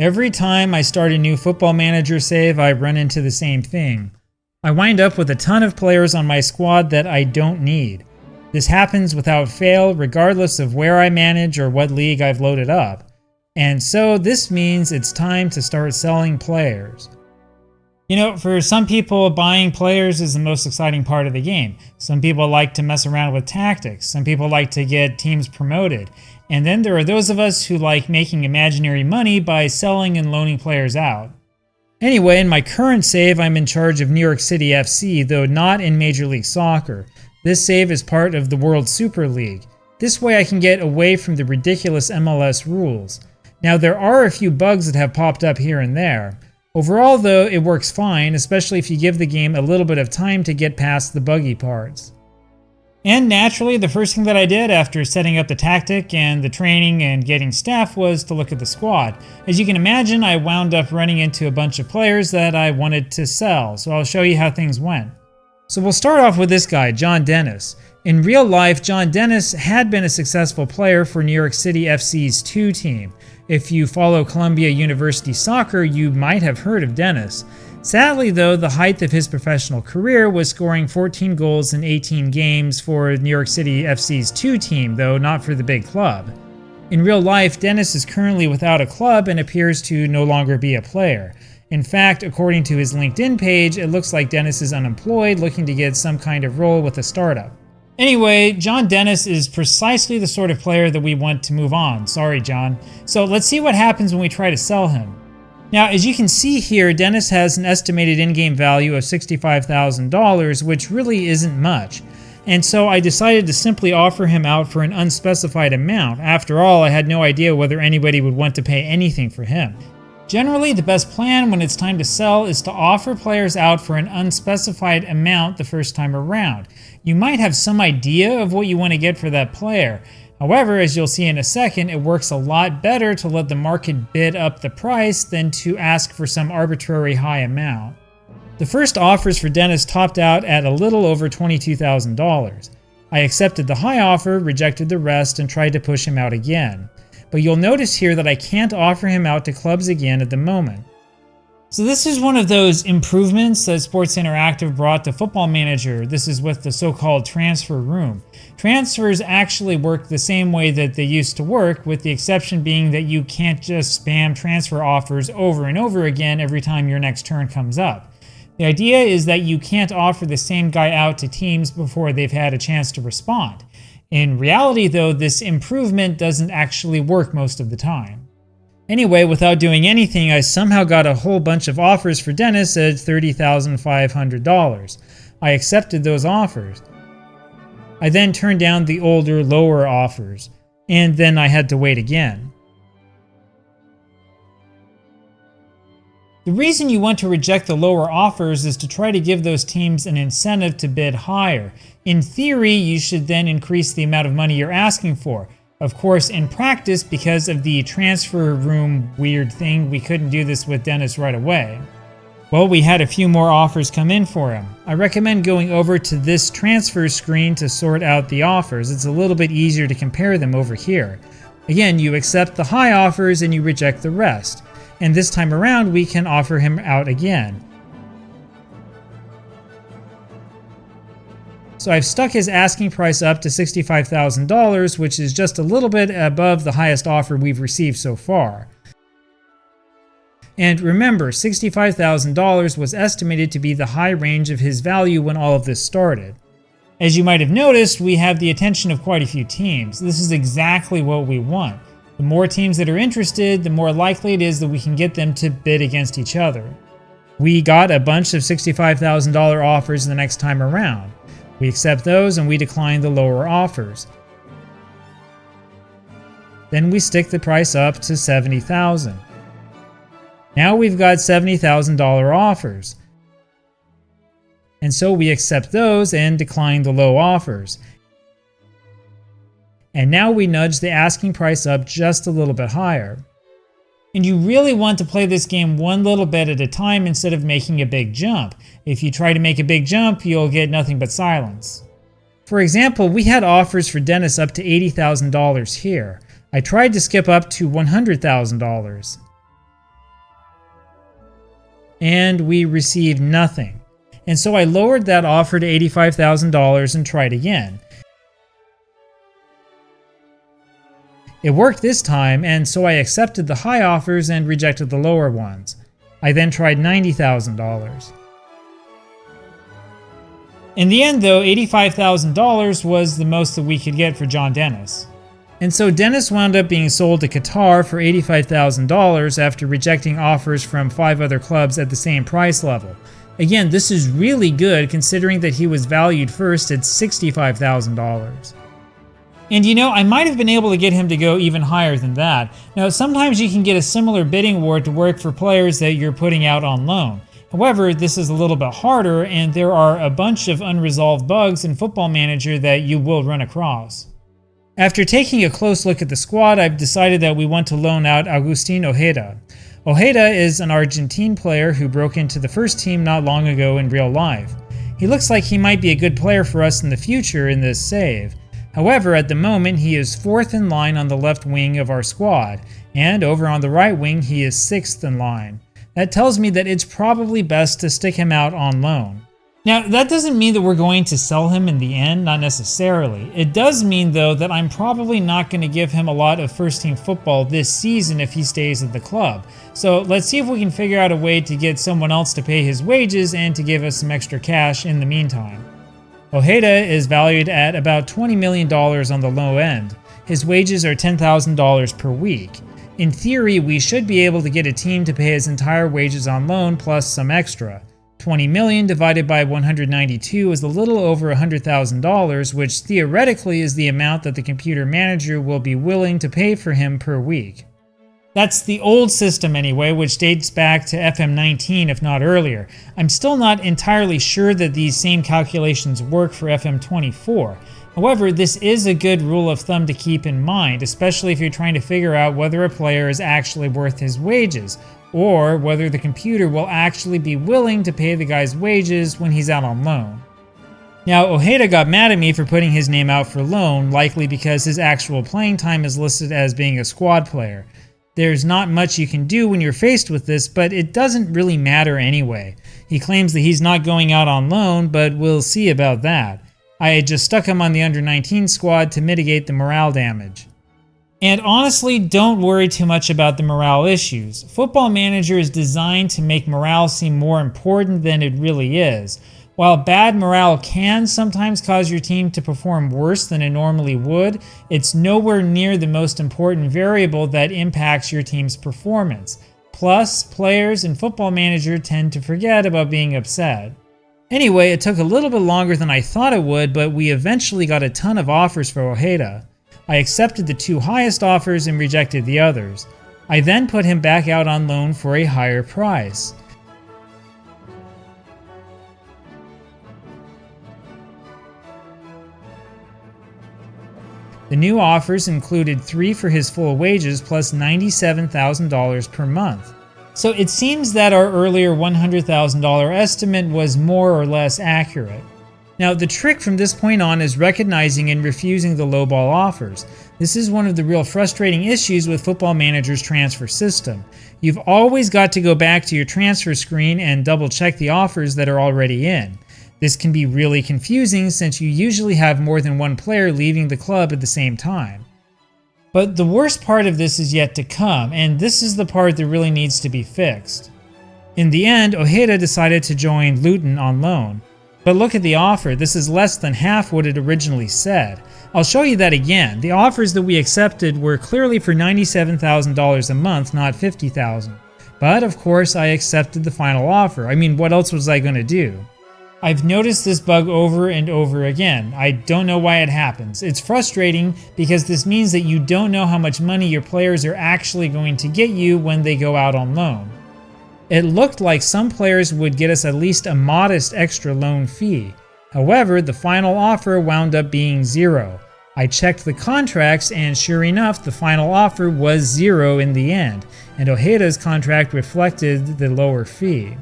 Every time I start a new Football Manager save, I run into the same thing. I wind up with a ton of players on my squad that I don't need. This happens without fail, regardless of where I manage or what league I've loaded up. And so this means it's time to start selling players. You know, for some people, buying players is the most exciting part of the game. Some people like to mess around with tactics. Some people like to get teams promoted. And then there are those of us who like making imaginary money by selling and loaning players out. Anyway, in my current save, I'm in charge of New York City FC, though not in Major League Soccer. This save is part of the World Super League. This way I can get away from the ridiculous MLS rules. Now, there are a few bugs that have popped up here and there. Overall, though, it works fine, especially if you give the game a little bit of time to get past the buggy parts. And naturally, the first thing that I did after setting up the tactic and the training and getting staff was to look at the squad. As you can imagine, I wound up running into a bunch of players that I wanted to sell, so I'll show you how things went. So we'll start off with this guy, John Dennis. In real life, John Dennis had been a successful player for New York City FC's 2 team. If you follow Columbia University soccer, you might have heard of Dennis. Sadly, though, the height of his professional career was scoring 14 goals in 18 games for New York City FC's 2 team, though not for the big club. In real life, Dennis is currently without a club and appears to no longer be a player. In fact, according to his LinkedIn page, it looks like Dennis is unemployed, looking to get some kind of role with a startup. Anyway, John Dennis is precisely the sort of player that we want to move on. Sorry, John. So let's see what happens when we try to sell him. Now, as you can see here, Dennis has an estimated in-game value of $65,000, which really isn't much. And so I decided to simply offer him out for an unspecified amount. After all, I had no idea whether anybody would want to pay anything for him. Generally, the best plan when it's time to sell is to offer players out for an unspecified amount the first time around. You might have some idea of what you want to get for that player. However, as you'll see in a second, it works a lot better to let the market bid up the price than to ask for some arbitrary high amount. The first offers for Dennis topped out at a little over $22,000. I accepted the high offer, rejected the rest, and tried to push him out again. But you'll notice here that I can't offer him out to clubs again at the moment. So this is one of those improvements that Sports Interactive brought to Football Manager. This is with the so-called transfer room. Transfers actually work the same way that they used to work, with the exception being that you can't just spam transfer offers over and over again every time your next turn comes up. The idea is that you can't offer the same guy out to teams before they've had a chance to respond. In reality, though, this improvement doesn't actually work most of the time. Anyway, without doing anything, I somehow got a whole bunch of offers for Dennis at $30,500. I accepted those offers. I then turned down the older, lower offers, and then I had to wait again. The reason you want to reject the lower offers is to try to give those teams an incentive to bid higher. In theory, you should then increase the amount of money you're asking for. Of course, in practice, because of the transfer room weird thing, we couldn't do this with Dennis right away. Well, we had a few more offers come in for him. I recommend going over to this transfer screen to sort out the offers. It's a little bit easier to compare them over here. Again, you accept the high offers and you reject the rest. And this time around, we can offer him out again. So I've stuck his asking price up to $65,000, which is just a little bit above the highest offer we've received so far. And remember, $65,000 was estimated to be the high range of his value when all of this started. As you might have noticed, we have the attention of quite a few teams. This is exactly what we want. The more teams that are interested, the more likely it is that we can get them to bid against each other. We got a bunch of $65,000 offers the next time around. We accept those and we decline the lower offers. Then we stick the price up to $70,000. Now we've got $70,000 offers. And so we accept those and decline the low offers. And now we nudge the asking price up just a little bit higher. And you really want to play this game one little bit at a time instead of making a big jump. If you try to make a big jump, you'll get nothing but silence. For example, we had offers for Dennis up to $80,000 here. I tried to skip up to $100,000. and we received nothing. And so I lowered that offer to $85,000 and tried again. It worked this time, and so I accepted the high offers and rejected the lower ones. I then tried $90,000. In the end though, $85,000 was the most that we could get for John Dennis. And so Dennis wound up being sold to Qatar for $85,000 after rejecting offers from 5 other clubs at the same price level. Again, this is really good considering that he was valued first at $65,000. And you know, I might have been able to get him to go even higher than that. Now, sometimes you can get a similar bidding war to work for players that you're putting out on loan. However, this is a little bit harder, and there are a bunch of unresolved bugs in Football Manager that you will run across. After taking a close look at the squad, I've decided that we want to loan out Agustin Ojeda. Ojeda is an Argentine player who broke into the first team not long ago in real life. He looks like he might be a good player for us in the future in this save. However, at the moment he is 4th in line on the left wing of our squad, and over on the right wing he is 6th in line. That tells me that it's probably best to stick him out on loan. Now, that doesn't mean that we're going to sell him in the end, not necessarily. It does mean, though, that I'm probably not going to give him a lot of first-team football this season if he stays at the club. So let's see if we can figure out a way to get someone else to pay his wages and to give us some extra cash in the meantime. Ojeda is valued at about $20 million on the low end. His wages are $10,000 per week. In theory, we should be able to get a team to pay his entire wages on loan plus some extra. 20 million divided by 192 is a little over $100,000, which theoretically is the amount that the computer manager will be willing to pay for him per week. That's the old system anyway, which dates back to FM19 if not earlier. I'm still not entirely sure that these same calculations work for FM24. However, this is a good rule of thumb to keep in mind, especially if you're trying to figure out whether a player is actually worth his wages, or whether the computer will actually be willing to pay the guy's wages when he's out on loan. Now, Ojeda got mad at me for putting his name out for loan, likely because his actual playing time is listed as being a squad player. There's not much you can do when you're faced with this, but it doesn't really matter anyway. He claims that he's not going out on loan, but we'll see about that. I just stuck him on the under-19 squad to mitigate the morale damage. And honestly, don't worry too much about the morale issues. Football Manager is designed to make morale seem more important than it really is. While bad morale can sometimes cause your team to perform worse than it normally would, it's nowhere near the most important variable that impacts your team's performance. Plus, players in Football Manager tend to forget about being upset. Anyway, it took a little bit longer than I thought it would, but we eventually got a ton of offers for Ojeda. I accepted the 2 highest offers and rejected the others. I then put him back out on loan for a higher price. The new offers included 3 for his full wages plus $97,000 per month. So it seems that our earlier $100,000 estimate was more or less accurate. Now, the trick from this point on is recognizing and refusing the lowball offers. This is one of the real frustrating issues with Football Manager's transfer system. You've always got to go back to your transfer screen and double check the offers that are already in. This can be really confusing since you usually have more than one player leaving the club at the same time. But the worst part of this is yet to come, and this is the part that really needs to be fixed. In the end, Ojeda decided to join Luton on loan. But look at the offer, this is less than half what it originally said. I'll show you that again. The offers that we accepted were clearly for $97,000 a month, not $50,000. But of course I accepted the final offer. I mean, what else was I going to do? I've noticed this bug over and over again. I don't know why it happens. It's frustrating because this means that you don't know how much money your players are actually going to get you when they go out on loan. It looked like some players would get us at least a modest extra loan fee. However, the final offer wound up being 0. I checked the contracts and sure enough, the final offer was 0 in the end, and Ojeda's contract reflected the lower fee.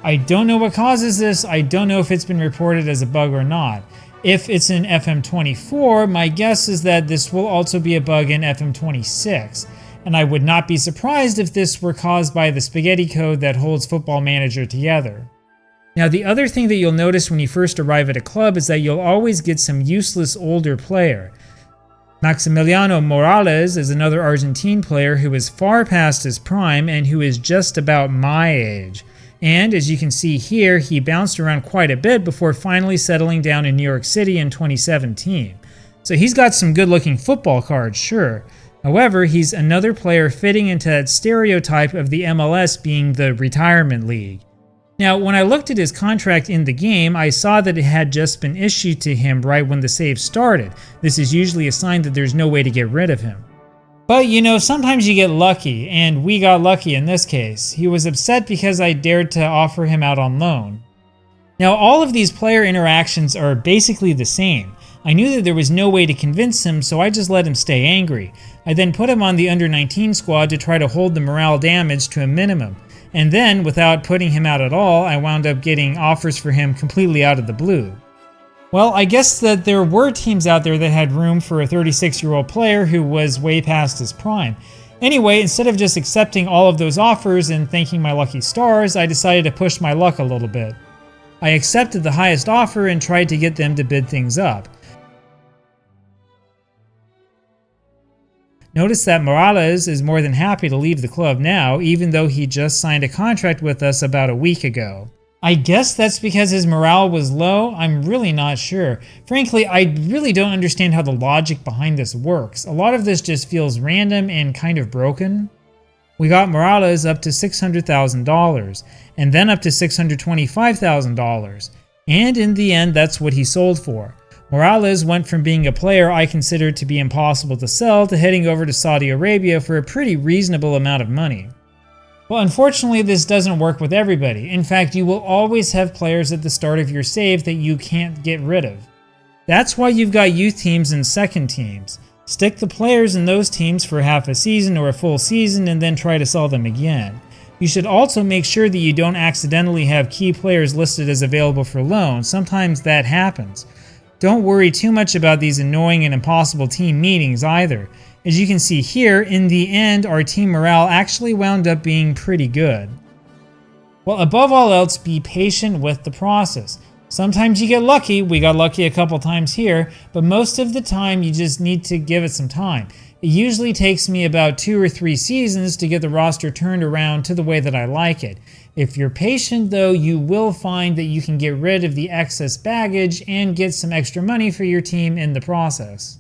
I don't know what causes this. I don't know if it's been reported as a bug or not. If it's in FM24, my guess is that this will also be a bug in FM26. and I would not be surprised if this were caused by the spaghetti code that holds Football Manager together. Now, the other thing that you'll notice when you first arrive at a club is that you'll always get some useless older player. Maximiliano Morales is another Argentine player who is far past his prime and who is just about my age. And as you can see here, he bounced around quite a bit before finally settling down in New York City in 2017. So he's got some good-looking football cards, sure. However, he's another player fitting into that stereotype of the MLS being the retirement league. Now, when I looked at his contract in the game, I saw that it had just been issued to him right when the save started. This is usually a sign that there's no way to get rid of him. But you know, sometimes you get lucky, and we got lucky in this case. He was upset because I dared to offer him out on loan. Now, all of these player interactions are basically the same. I knew that there was no way to convince him, so I just let him stay angry. I then put him on the under-19 squad to try to hold the morale damage to a minimum. And then, without putting him out at all, I wound up getting offers for him completely out of the blue. Well, I guess that there were teams out there that had room for a 36-year-old player who was way past his prime. Anyway, instead of just accepting all of those offers and thanking my lucky stars, I decided to push my luck a little bit. I accepted the highest offer and tried to get them to bid things up. Notice that Morales is more than happy to leave the club now, even though he just signed a contract with us about a week ago. I guess that's because his morale was low. I'm really not sure. Frankly, I really don't understand how the logic behind this works. A lot of this just feels random and kind of broken. We got Morales up to $600,000, and then up to $625,000. And in the end, that's what he sold for. Morales went from being a player I considered to be impossible to sell to heading over to Saudi Arabia for a pretty reasonable amount of money. Well, unfortunately, this doesn't work with everybody. In fact, you will always have players at the start of your save that you can't get rid of. That's why you've got youth teams and second teams. Stick the players in those teams for half a season or a full season and then try to sell them again. You should also make sure that you don't accidentally have key players listed as available for loan. Sometimes that happens. Don't worry too much about these annoying and impossible team meetings either. As you can see here, in the end, our team morale actually wound up being pretty good. Well, above all else, be patient with the process. Sometimes you get lucky. We got lucky a couple times here, but most of the time you just need to give it some time. It usually takes me about 2 or 3 seasons to get the roster turned around to the way that I like it. If you're patient though, you will find that you can get rid of the excess baggage and get some extra money for your team in the process.